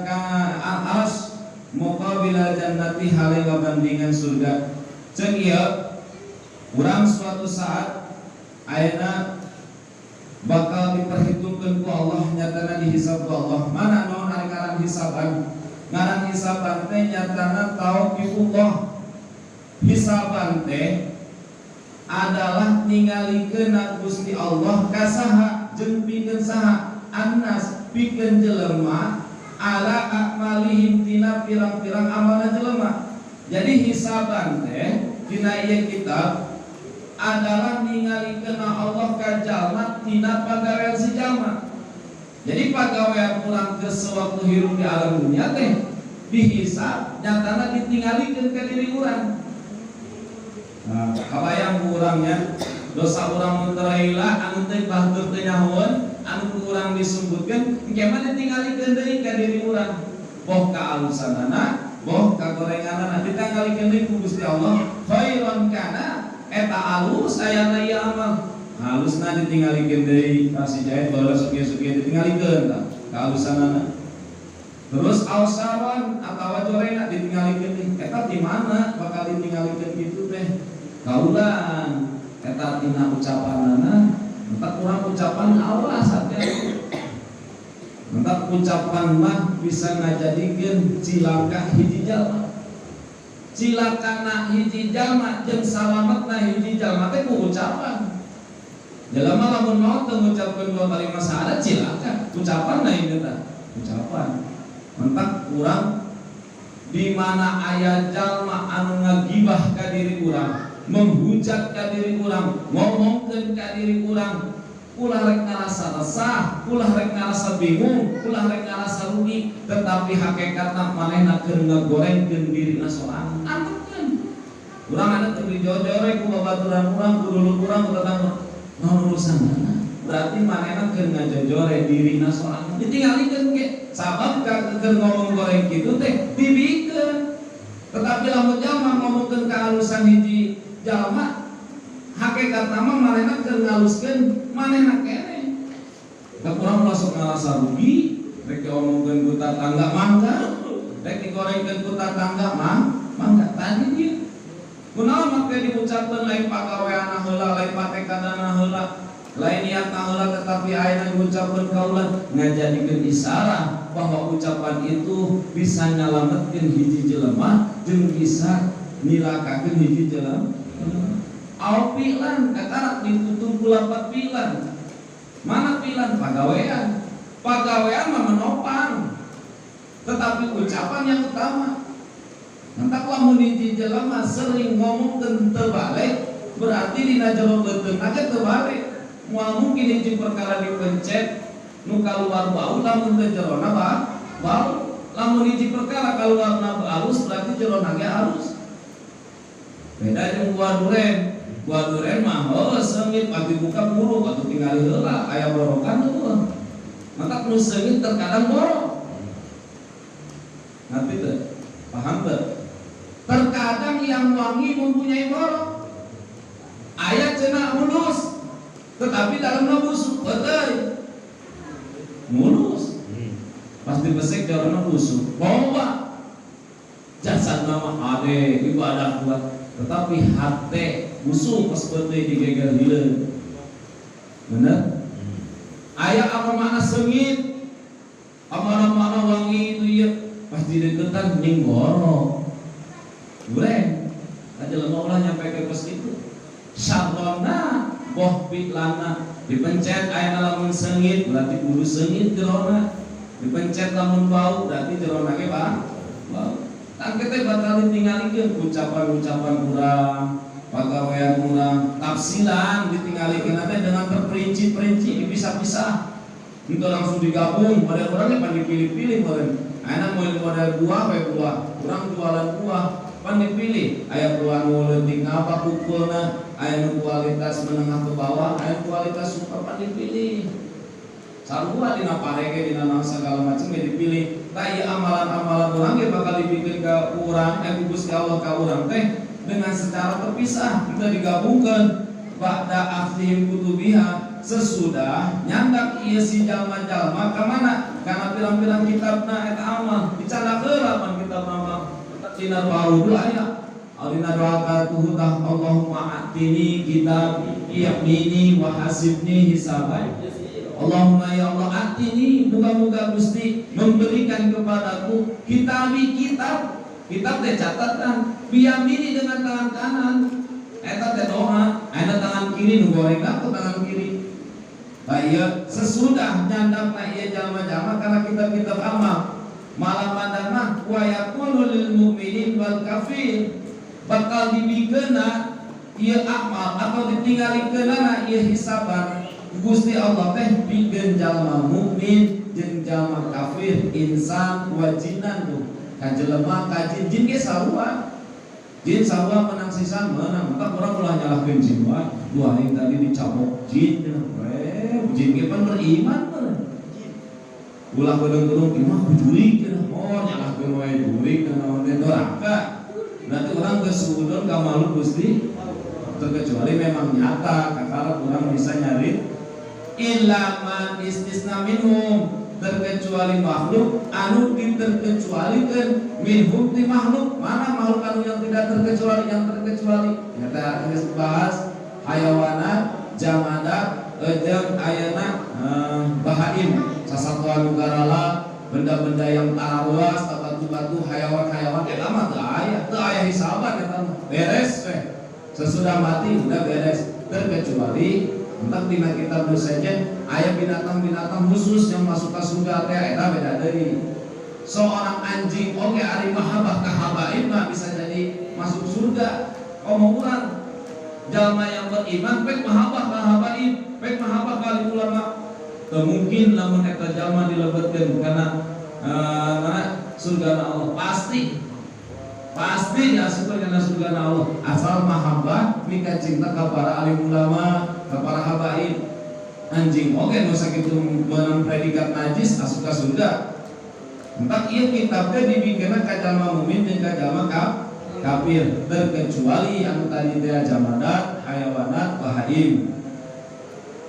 ka aas muqabila jannati hale babandingan surga. Ceuk ieu urang suatu saat ayeuna bakal diperhitungkan ku Allah nyatana dihisab ku Allah. Mana naon ari ngaran hisaban? Ngaran hisaban teh nyatana tauqifullah. Hisaban teh adalah ningalikeun Gusti Allah ka saha jeung pikeun saha annas pikeun jelema ala akmalihim tina pirang-pirang amalna jelema. Jadi hisaban teh dina ieu kitab adalah ningalikeun Allah ka jalma tina pagawean si jalma. Jadi pagawean ulang ke sewaktu hirup di alam dunia teh dihisab nyatana ditinggalikeun ka diri urang. Nah, kabayang urangnya dosa urang mun teraila anu teh bahtur teh nyahoeun anu urang disebutkeun engke mah ditinggalikeun deui ka diri urang. Poh ka alusanana boh kagorenganan ditanggalikeun deui ku Gusti Allah khairon kana eta alus ayana ieu amal halusna ditinggalikeun deui kasih jahit baheula sugi-sugi ditinggalikeun tah kahalusanana terus ausawan atawa jorena ditinggalikeun deui eta di mana bakal ditinggalikeun kitu teh kaulan eta tina ucapanana entak kurang ucapan Allah saja entak ucapan mah bisa ngajadikeun cilaka hiji jalma cilakana hiji jalma jeung salametna hiji jalma teh ku ucapan jelema lamun mau teu ngucapkeun dua kalimat syahadat cilaka ucapan na ieu teh ucapan entak kurang di mana aya jalma anu ngagibah ka diri urang menghujat ka diri urang ngomongkeun ka diri urang ulah rek ngarasa resah ulah rek ngarasa bingung ulah rek ngarasa rugi tetapi hakikatna manehna keur ngagorengkeun dirina sorangan antepkeun urang anu teu dijojore ku babaturan urang ku dulur urang ku tetangga naon urusanna berarti manehna keur ngajojore dirina sorangan ditinggalikeun ge sabab keur ngomong goreng kitu teh dibikeun tetapi lamun jalma ngomongkeun kahalusan hiji jalma hakikat nama manehna keur ngaluskeun manehna keneh da kurang masuk ngarasa rugi rek diomongkeun ku tatangga mangga rek digorengkeun ku tatangga mangga tadi dia kunaon make diucapkeun lain pagaweana heula lain patekadana heula lain niatna heula tetapi ayeuna diucapkeun kaulan ngajadikeun isyarat bahwa ucapan itu bisa nyalametkeun hiji jelema jeung bisa nilakakeun hiji jelema au pilan katarak ditutup kulapat pilan mana pilan pagawean mah menopang tetapi ucapan yang utama entak lamun hiji jelema sering ngomong teu balik berarti dina jero beuteungna ge teu balik moal mungkin hiji perkara dipencet nu kaluar bau lamun teu jerona bau lamun hiji perkara kaluarna halus berarti jerona ge halus beda jeung buah duren mah seungit pagi buka buruk atau tinggal heula aya borokan tuh maka nu seungit terkadang borok ngerti teu paham teu terkadang yang wangi mempunyai borok aya cenah mulus tetapi dalamna busuk betul mulus pasti besek dalamna busuk bawa jasad nama ade ibadah kuat tetapi hati busuk pas beuteung digeger hileung bener aya apa makna seungit apa makna wangi itu ya pas dideukeutan ning borok goreng aja lemah ulah nyampe ke pos itu syarrona boh piklana dipencet aya lamun seungit berarti kudu seungit jerona dipencet lamun bau berarti jerona ge bau tangke teh bakal ditinggalikeun ucapan-ucapan urang pagawean urang tafsilan ditinggalikeun teh dengan terperinci-perinci dipisah-pisah itu langsung digabung pada urang pan dipilih-pilih meureun aya model buah we buah urang jualan buah pan dipilih aya buah nu leutik apa pukulna aya nu kualitas menengah ke bawah aya kualitas super pan dipilih sarua dina parege dina naon segala macam ge dipilih tah ieu amalan-amalan urang ge bakal dipikeun ka urang ku Gusti Allah ka urang teh dengan secara terpisah kita digabungkan ba'da akhdihim kutubiha sesudah nyandak ieu si jalma-jalma ka mana kana pirang-pirang kitabna eta amal dicandak heula pan kitab amal dina baru aya alina doa tuhudah Allahumma atini kitab yamini wa hasibni hisaban Allahumma ya Allah atini muga-muga Gusti memberikan kepadaku kitab teh catatan biyamini dengan tangan kanan eta teh doa ada tangan kiri nu goreng aku tangan kiri bae sesudah nyandangna ieu jalma-jalma karena kitab-kitab amal malam mandana wa yaqulu lil mu'minin wal kafir bakal dibikeuna ieu amal atau ditinggalikeunana ieu hisaban Gusti Allah teh pikeun jalma mukmin jeung jalma kafir insan wajinan tuh ka jelema ka jin ge sarua jin sarua menang sisan menang maka urang ulah nyalahkeun jin wae dua hari tadi dicabok jin jin ge pan beriman ulah gedung-gedung imah jurig oh nyalahkeun wae jurig naon teh neraka. Berarti orang kesudon kamalu Gusti, terkecuali memang nyata kakara kurang bisa nyari ilaman istisna minhum, terkecuali makhluk anu diterkecualikan minhum di makhluk. Mana makhluk anu yang tidak terkecuali? Yang terkecuali kita akan bahas hayawanat, jamadat, jeung ayana bahaim, sasatuan nugarala, benda-benda yang taruas, batu-batu, hayawan-hayawan eta mah teu aya hisaban eta beres we. Sesudah mati udah beres, terkecuali entak dina kitab sejen aya binatang-binatang khusus yang masuk ke surga teh eta beda deui. Seorang anjing oge ari mahabbah ka habaib mah bisa jadi masuk surga. Omongan jalma yang beriman pek mahabbah ka habaib, pek mahabbah ka ulama. Teu mungkin lamun eta jalma dilebetkeun kana surga Allah, pasti diasupkeun kana surga Allah asal mahabbah mika cinta ka para alim ulama, ka para habaib. Anjing oge nu sakitu meunang predikat najis asup ka surga. Entak ieu kitab teh dibikeunna ka jalma mukmin jeung ka jalma kafir, terkecuali yang tadi teh jamadat, hayawanat, bahaim.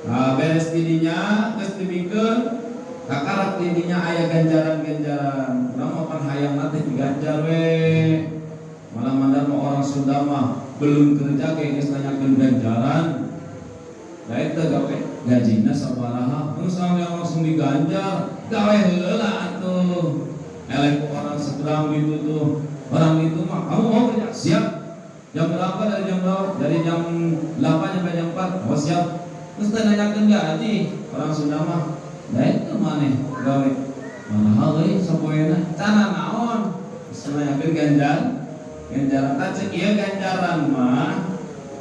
Nah, beres tidinya geus dibikeun kakarak tidinya aya ganjaran-ganjaran. Urang mah pan hayang teh diganjar we. Malah mandar mah orang Sunda mah belum kerja ge geus nanyakeun ganjaran. Da eta gawe gajina sabaraha, terus langsung diganjar. Gawe heula atuh. Elek orang seberang gitu tuh. Orang itu mah kamu mau kerja? Siap. Jam berapa dari jam berapa? Dari jam 8 sampai jam 4. Oh siap. Terus nanyakeun gaji. Orang Sunda mah da itu maneh gawe. Mahal euy sapoena. Cana naon? Nanyakeun ganjaran teh cek ieu ganjaran mah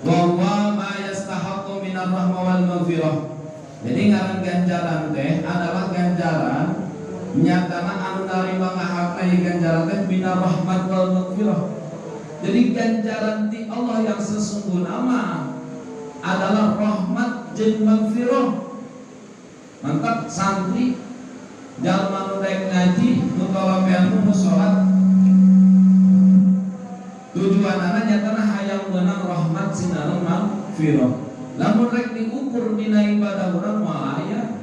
bahwa ma yastahaqqu minar rahmah wal maghfirah. Jadi ngaran ganjaran teh adalah ganjaran nyatana anu narima ngahakai ganjaran teh minar rahmat wal maghfirah. Jadi ganjaran ti Allah yang sesungguhna mah adalah rahmat jeung maghfirah. Mantap santri jalma nu daek ngaji nu kalamean nu salat tujuanana nyatana hayang meunang rahmat sinaran maghfirah. Lamun rek diukur dina ibadah urang moal aya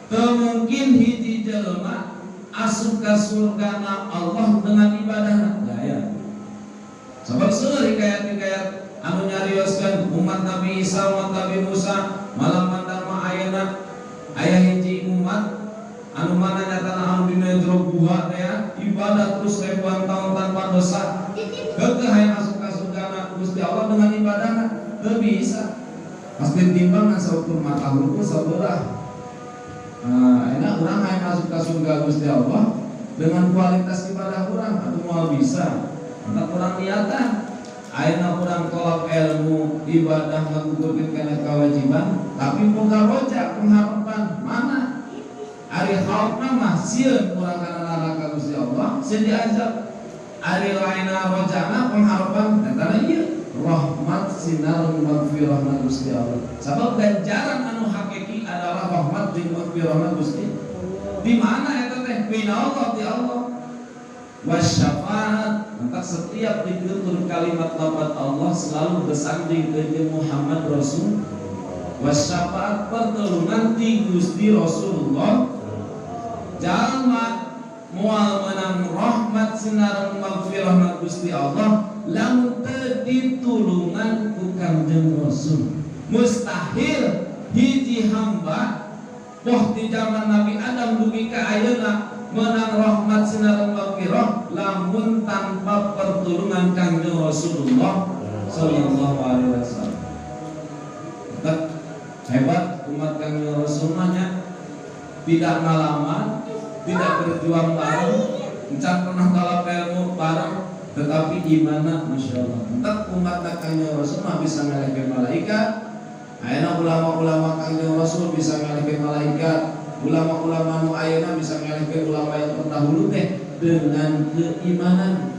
teu mungkin hiji jelema asup ka surgana Allah dengan ibadahna gaya. Sebab seueur hikayat-hikayat anu nyarioskeun umat Nabi Isa, umat Nabi Musa, malam mandar mah ayeuna aya hiji umat anu mana nyatana anu dina jero guha teh ibadah terus ribuan tahun tanpa dosa. Keukeuh hayang masuk ka surgana Gusti Allah dengan ibadahna teu bisa. Pasti timbang saukur mata huruf sabeurah. Enak urang hayang masuk ka surga Gusti Allah dengan kualitas ibadah urang atuh moal bisa. Entah urang niatan ayeuna urang tolak ilmu ibadah ngagugurkeun kana kewajiban tapi boga roja pengharapan mana ari haupna mah sieun urang kana neraka Gusti Allah sieun diazab. Ari lainna rojana pengharapan eta ieu rahmat sinar maghfirahna Gusti Allah. Sabab ganjaran anu hakiki adalah rahmat jeung maghfirahna Gusti. Di mana eta teh? Bina Allah di Allah. Wasyafaat, maka setiap ditutur kalimat lafaz Allah selalu bersanding ke Muhammad Rasul. Wasyafaat pertolongan di Gusti Rasulullah. Jalma moal menang rahmat sinar maghfirahna Gusti Allah lamun teu ditulungan ku Kanjeng Rasul. Mustahil hiji hamba poh di zaman Nabi Adam dugi ka ayeuna menang rahmat sinar maghfirah lamun tanpa pertolongan Kanjeng Rasulullah sallallahu alaihi wasallam. Hebat umat Kanjeng Rasulnya tidak ngalaman, tidak berjuang bareng, encan pernah kalap ilmu bareng, tetapi imanna Masya Allah. Entah umat Kanjeng Rasul mah bisa ngalihkeun malaikat. Ayeuna ulama-ulama Kanjeng Rasul bisa ngalihkeun malaikat. Ulama-ulama nu ayeuna bisa ngalihkeun ulama yang terdahulu teh dengan keimanan.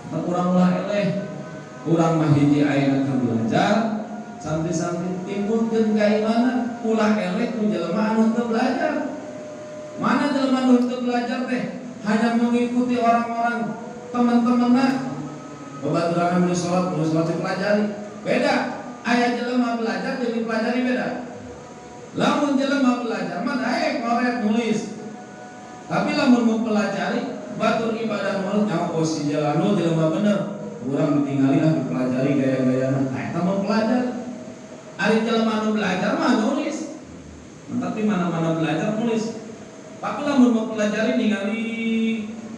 Tak urang ulah eleh. Urang mah hiji ayeuna keur belajar, santri-santri timbulkeun keimanan, ulah eleh ku jelema anu teu belajar. Mana jelema anu teu belajar teh hanya mengikuti orang-orang teman-temanna babaturan nu salat dipelajari beda. Aya jelema belajar jeung dipelajari beda. Lamun jelema belajar mah daek ngoret nulis. Tapi lamun mau pelajari batur ibadah mah nyawa si jalanu jelema bener. Urang ditingali lah dipelajari gaya-gayana. Eta mau pelajari. Ari jelema nu belajar mah nulis. Tapi mana-mana belajar nulis. Tapi lamun mau pelajari ningali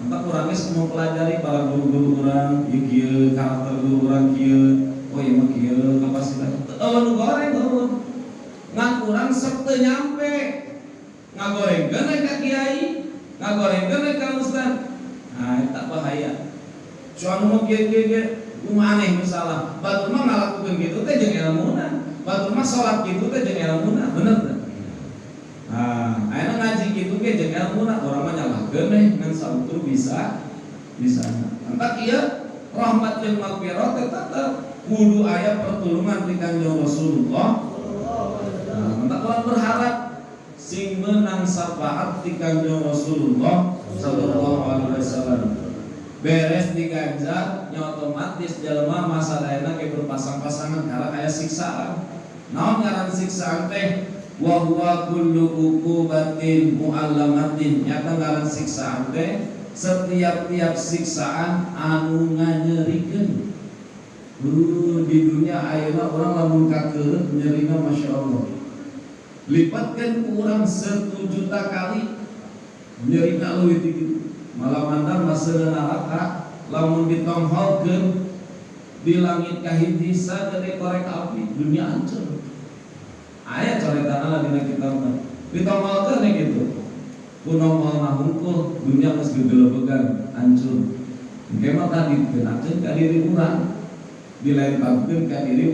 maka urang geus mau pelajari para guru-guru urang ieu kieu karakter guru urang kieu. Oh iya mah kieu kapasitas. Nu goreng eueuh. Ngan urang sok teu nyampe. Ngagorengkeun ka kiai, ngagorengkeun ka ustaz. Nah, eta bahaya. Soalna mah kieu-kieu kumaha aneh misalnya. Batur mah ngalakukeun kitu teh jeung ilmuna. Batur mah salat kitu teh jeung ilmuna, bener teh. Nah, ayeuna ngaji kitu ge jeung ilmuna, urang mah nyalahkeun we ngan sautur bisa. Entah kieu rahmat jeung magfirah teh tetep kudu aya pertulungan ti Kanjeng Rasulullah. Entah orang berharap sing menang syafaat ti Kanjeng Rasulullah sallallahu alaihi wasallam. Beres diganjar nya otomatis jelema masa daena ge berpasang-pasangan karena aya siksaan. Naon ngaran siksaan teh? Wa huwa kullu uqubatin muallamatin. Nyata ngaran siksaan teh setiap siksaan anu nganyerikeun. Di dunia ayeuna urang lamun kakeureut nyerina masyaallah. Lipatkan kurang 1 juta kali nyerina leuwih ti kitu. Malah mandang maseuh neraka lamun ditongholkeun di langit kahiji sagede korek api dunia hancur. Aya coretanna dina kitab mah. Ditongholkeun kitu. Kunomolna hungkul dunia geus gegelebegan hancur. Engke mah tadi dikenakeun ka diri urang. Dilempangkeun ka diri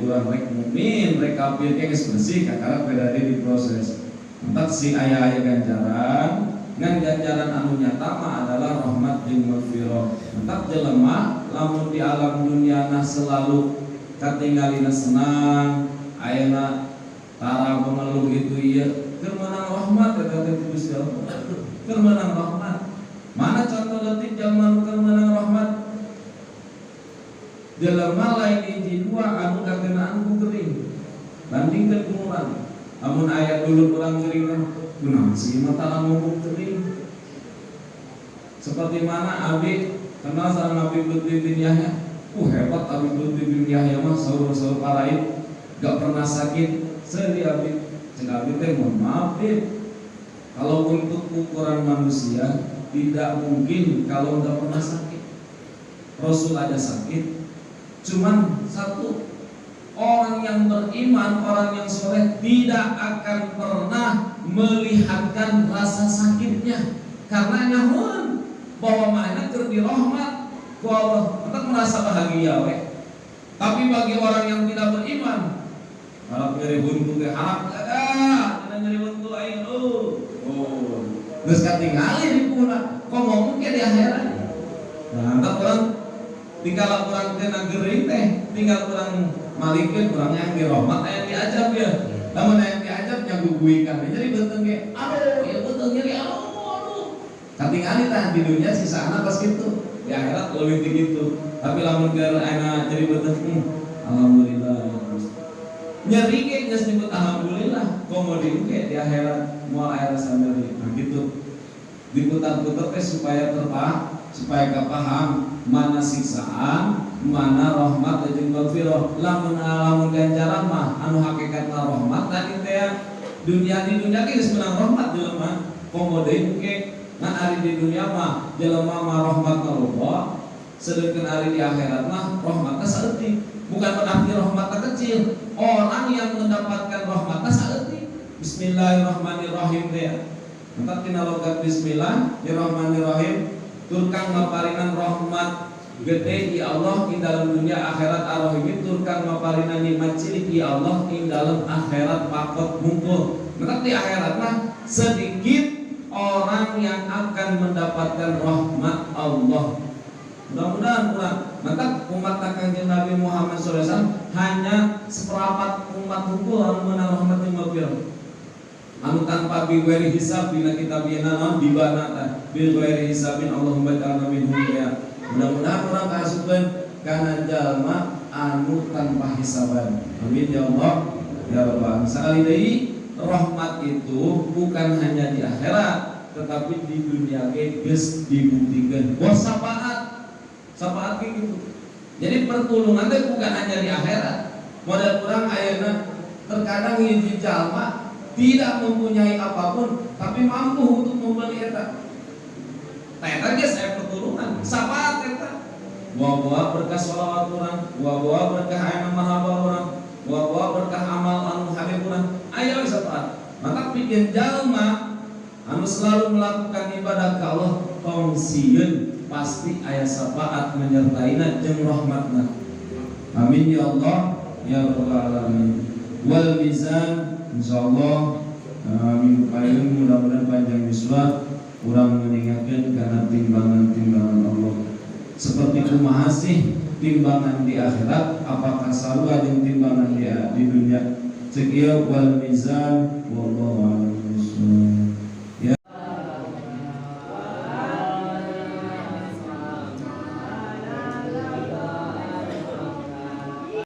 urang rek mukmin rek kafir ge geus bersih kakara beda di proses. Entak si aya ganjaran ngan ganjaran anu nyata mah adalah rahmat jeung magfirah. Entak jelema lamun di alam duniana selalu katinggalina senang ayeuna tara mengeluh itu ieu keur meunang rahmat eta teh Gusti Allah. Keur meunang rahmat. Mana contoh leutik jalma nu keur meunang rahmat? Jelema lain hiji dua anu kakenaan ku gering. Bandingkeun ku urang. Amun aya dulu urang gering mah kunaon sih mata ngomong gering. Seperti mana Abi kenal sama Abi Lutfi bin Yahya. Hebat Abi Lutfi bin Yahya mah saur-saur paraid gak pernah sakit. Seuri Abi. Cek Abi teh mohon maaf kalau untuk ukuran manusia tidak mungkin kalau gak pernah sakit. Rasul ada sakit. Cuman satu, orang yang beriman, orang yang soleh tidak akan pernah melihatkan rasa sakitnya karena nyahun bahwa mana keur dirahmat ku Allah, kita merasa bahagia we. Tapi bagi orang yang tidak beriman, harap nyeri buntu ke harap tidak nyeri buntu aing geus katingali di puna kok ngomong ke di akhirat. Nah, entah orang tinggal orang kena gering teh, tinggal orang malikeun urang yang dirahmat aya diajab ya. Lamun aya diajab nya guguikan. Jadi beuteung ge, aduh, ya beuteung nyeri aduh. Katingali tah di dunia sisana pas kitu. Di akhirat leuwih ti kitu. Tapi lamun keur aya jadi beuteung, alhamdulillah. Nyeri ge geus nyebut alhamdulillah, komo di ge di akhirat moal aya rasa nyeri. Nah kitu. Diputar-putar teh supaya supaya kapaham mana siksaan, mana rahmat jeung magfirah. Lamun ganjaran mah anu hakikatna rahmat tadi teh dunia di dunia ge geus menang rahmat jelema. Komo deui ke ngan ari di dunia mah jelema mah rahmatna Allah, sedangkan ari di akhirat mah rahmatna saeutik. Bukan berarti rahmatna kecil. Orang yang mendapatkan rahmatna saeutik. Bismillahirrahmanirrahim teh. Maka tina logat bismillahirrahmanirrahim turkang maparinan rahmat gede di Allah di dalam dunia akhirat ar-rahim turkang maparinan nikmat cilik di Allah di dalam akhirat pakot mungkul. Maka di akhirat mah sedikit orang yang akan mendapatkan rahmat Allah. Mudah-mudahan kurang. Maka umat Kanjeng Nabi Muhammad SAW hanya seperempat umat hukum yang menang rahmat dan magfirah. anu tanpa biwari hisab dina kitabina non dibana biwari hisabin Allahumma ja'alna minhum ya. Mudah-mudahan orang kasupkeun kana jalma anu tanpa hisaban. Amin ya Allah ya Rabbal alamin. Sakali deui rahmat itu bukan hanya di akhirat tetapi di dunia ge geus dibuktikan. Wah syafaat gitu. Jadi pertolongan itu bukan hanya di akhirat. Modal kurang ayeuna terkadang hiji jalma tidak mempunyai apapun tapi mampu untuk membeli eta. Eta geus aya pertolongan, syafaat eta. Wa berkah sholawat urang, wa berkah aya mahabah urang, wa berkah amal anu habib urang. Aya syafaat. Maka pikeun jalma anu selalu melakukan ibadah ka Allah tong sieun pasti aya syafaat menyertaina jeung rahmatna. Amin ya Allah ya rabbal alamin. Wal mizan insyaallah minggu payung mudah-mudahan panjang miswah urang meninggalkan karena timbangan-timbangan Allah. Seperti kumaha sih timbangan di akhirat, apakah selalu ada timbangan di dunia? Sekian wal mizan wallahu a'lam.